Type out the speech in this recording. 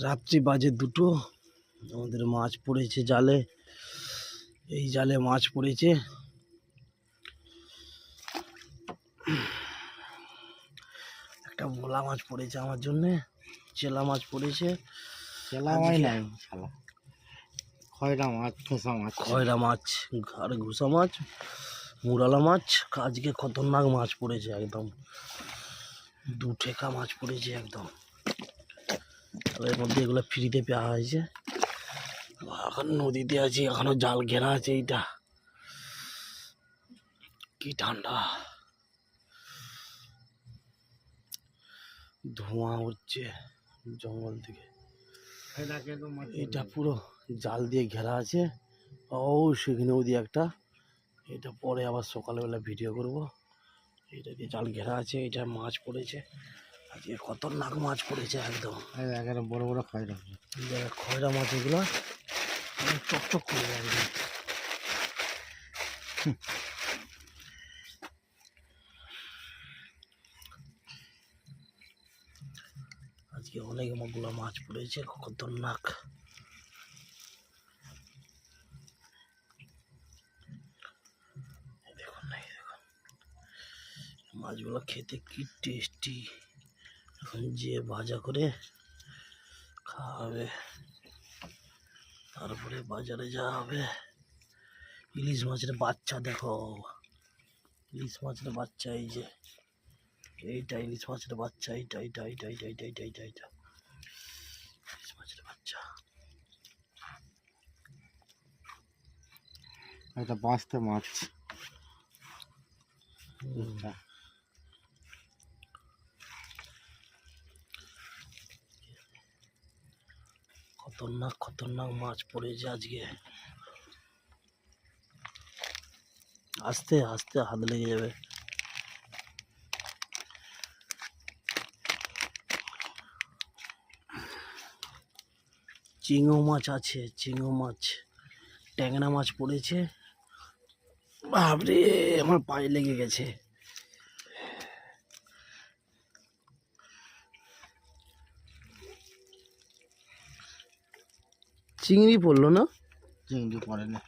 রাত্রি বাজে 2টো। আমাদের মাছ পড়েছে জালে, এই জালে মাছ পড়েছে। একটা ভোলা মাছ পড়েছে আমার জন্যে, চেলা মাছ পড়েছে। চেলা মাছ নাই শালা, খয়রা মাছ, ঘুষা মাছ। খয়রা মাছ আর ঘুষা মাছ, মুরালা মাছ। আজকে খতরনাক মাছ পড়েছে, একদম 2 ঠেকা মাছ পড়েছে একদম। এর মধ্যে এগুলো ফ্রিতে পাওয়া হয়েছে। এখন নদীতে আছি, এখনো জাল ঘেরা আছে। এইটা কি ঠান্ডা, ধোঁয়া হচ্ছে জঙ্গল থেকে। এটা পুরো জাল দিয়ে ঘেরা আছে। ও সেখানে ওদি একটা, এটা পরে আবার সকালবেলা ভিডিও করব। এটা দিয়ে জাল ঘেরা আছে, এটা মাছ পড়েছে আজকে, খতরনাক মাছ পড়েছে একদম। এখানে বড় বড় খয়রা, খয়রা মাছ এগুলো চকচক করে একদম। আজকে অনেকগুলো মাছ পড়েছে, খতরনাক। দেখুন না, দেখুন মাছগুলো খেতে কি টেস্টি। এখন যে ভাজা করে খাওয়াবে, তারপরে বাজারে যাওয়া হবে। ইলিশ মাছের বাচ্চা দেখো, ইলিশ মাছের বাচ্চা, এই যে এইটা ইলিশ মাছের বাচ্চা, এইটা এইটা এইটা এইটা এইটা এইটা এইটা এইটা ইলিশ মাছের বাচ্চা। একটা বাঁচতে মাছ। খতরনাক খতরনাক মাছ পড়েছে আজকে। আস্তে আস্তে হাত লেগে যাবে। চিংড়ো মাছ আছে, চিংড়ো মাছ, ট্যাংরা মাছ পড়েছে। বাপরে, আমার পায়ে লেগে গেছে। চিংড়ি পড়লো না, চিংড়ি পড়ে না।